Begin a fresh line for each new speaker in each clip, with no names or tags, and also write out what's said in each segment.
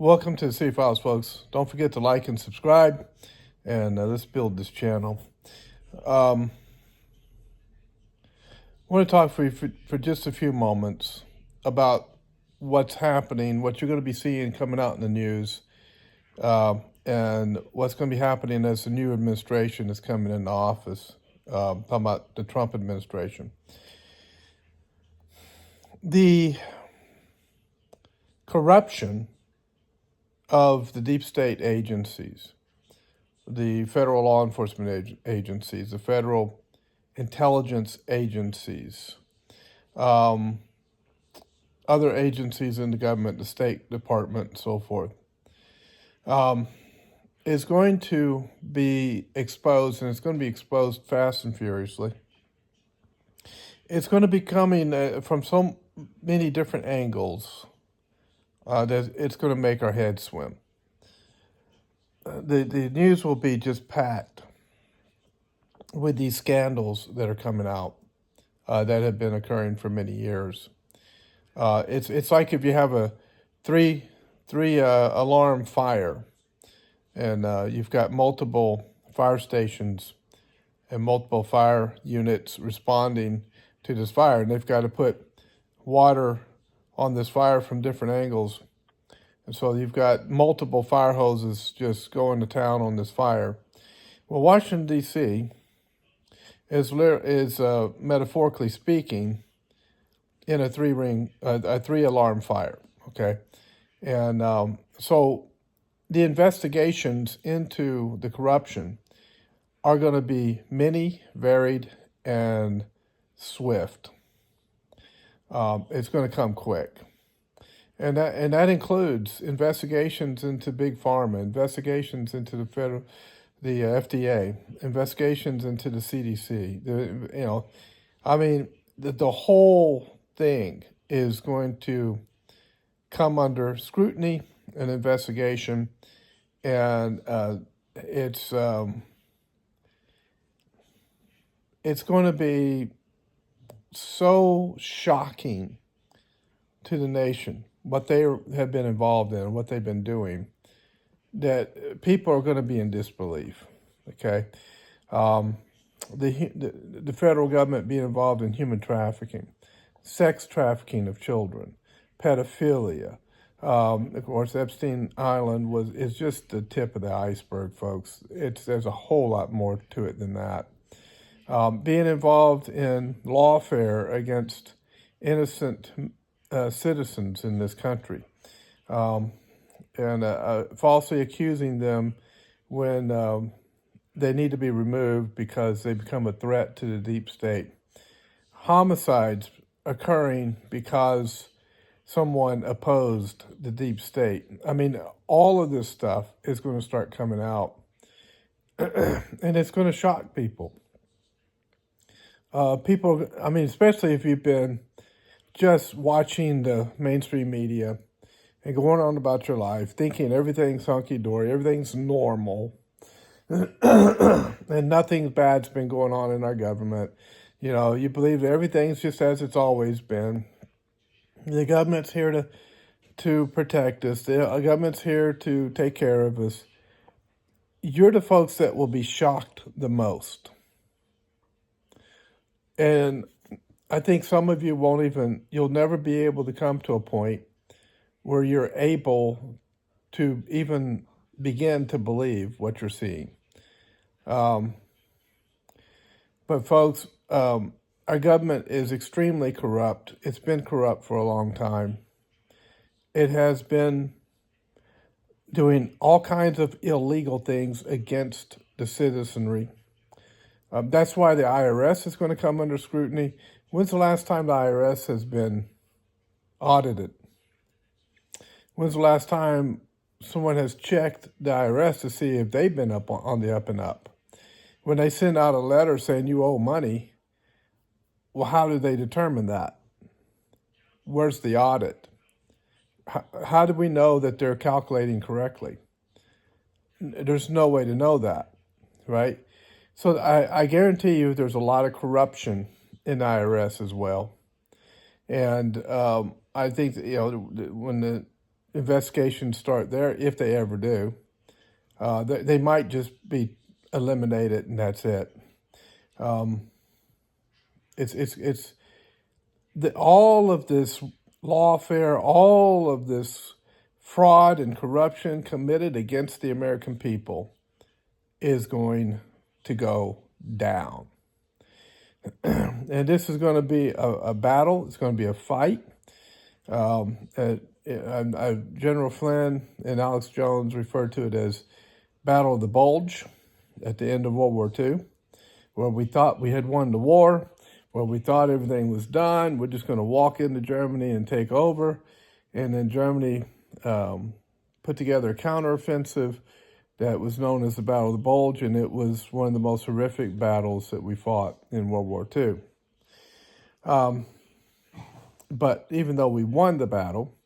Welcome to the City Files, folks. Don't forget to like and subscribe, and let's build this channel. I want to talk for just a few moments about what's happening, what you're going to be seeing coming out in the news, and what's going to be happening as the new administration is coming into office. Talking about the Trump administration. The corruption of the deep state agencies, the federal law enforcement agencies, the federal intelligence agencies, other agencies in the government, the State Department, and so forth, is going to be exposed, and it's going to be exposed fast and furiously. It's going to be coming from so many different angles that it's going to make our heads swim. The news will be just packed with these scandals that are coming out that have been occurring for many years. It's like if you have a three alarm fire, and you've got multiple fire stations and multiple fire units responding to this fire, and they've got to put water on this fire from different angles. And so you've got multiple fire hoses just going to town on this fire. Well, Washington, D.C. is metaphorically speaking, in a three alarm fire, okay? And so the investigations into the corruption are going to be many, varied, and swift. It's going to come quick. And that includes investigations into Big Pharma, investigations into the FDA, investigations into the CDC. The whole thing is going to come under scrutiny and investigation, and it's going to be so shocking to the nation what they have been involved in and what they've been doing, that people are going to be in disbelief, okay? The federal government being involved in human trafficking, sex trafficking of children, pedophilia. Of course, Epstein Island is just the tip of the iceberg, folks. There's a whole lot more to it than that. Being involved in lawfare against innocent citizens in this country, and falsely accusing them when they need to be removed because they become a threat to the deep state. Homicides occurring because someone opposed the deep state. I mean, all of this stuff is going to start coming out, and it's going to shock people. Especially if you've been just watching the mainstream media and going on about your life, thinking everything's hunky-dory, everything's normal, and nothing bad's been going on in our government. You know, you believe that everything's just as it's always been. The government's here to protect us. The government's here to take care of us. You're the folks that will be shocked the most. And I think some of you you'll never be able to come to a point where you're able to even begin to believe what you're seeing. But folks, our government is extremely corrupt. It's been corrupt for a long time. It has been doing all kinds of illegal things against the citizenry. That's why the IRS is going to come under scrutiny. When's the last time the IRS has been audited? When's the last time someone has checked the IRS to see if they've been up on the up and up? When they send out a letter saying you owe money, well, how do they determine that? Where's the audit? How do we know that they're calculating correctly? There's no way to know that, right? So I guarantee you there's a lot of corruption in the IRS as well. And I think that, when investigations start there, if they ever do. They might just be eliminated and that's it. It's all of this lawfare, all of this fraud and corruption committed against the American people is going to go down. And this is going to be a battle. It's going to be a fight. General Flynn and Alex Jones referred to it as Battle of the Bulge at the end of World War II, where we thought we had won the war, where we thought everything was done. We're just going to walk into Germany and take over. And then Germany put together a counteroffensive that was known as the Battle of the Bulge, and it was one of the most horrific battles that we fought in World War II. But even though we won the battle,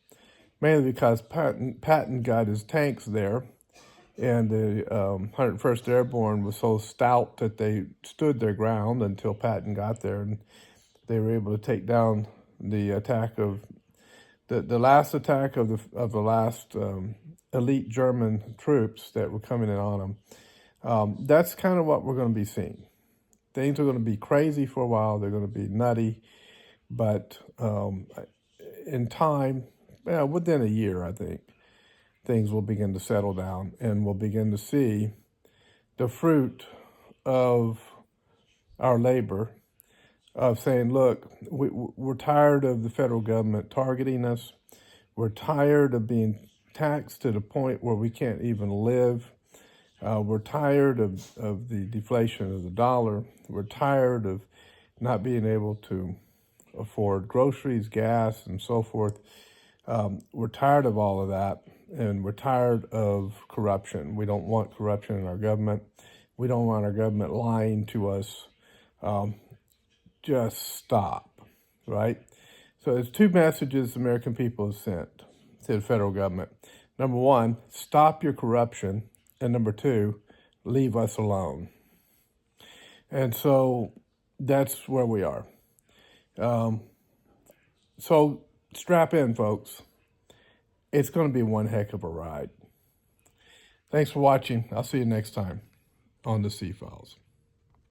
mainly because Patton got his tanks there, and the 101st Airborne was so stout that they stood their ground until Patton got there, and they were able to take down the attack of the last attack of the last elite German troops that were coming in on them. That's kind of what we're going to be seeing. Things are going to be crazy for a while. They're going to be nutty, but in time, within a year, I think, things will begin to settle down, and we'll begin to see the fruit of our labor of saying, look, we're tired of the federal government targeting us. We're tired of being taxed to the point where we can't even live. We're tired of the deflation of the dollar. We're tired of not being able to afford groceries, gas, and so forth. We're tired of all of that, and we're tired of corruption. We don't want corruption in our government. We don't want our government lying to us. Just stop, right? So there's two messages the American people have sent to the federal government. Number one, stop your corruption. And number two, leave us alone. And so that's where we are. So strap in, folks. It's going to be one heck of a ride. Thanks for watching. I'll see you next time on the C-Files.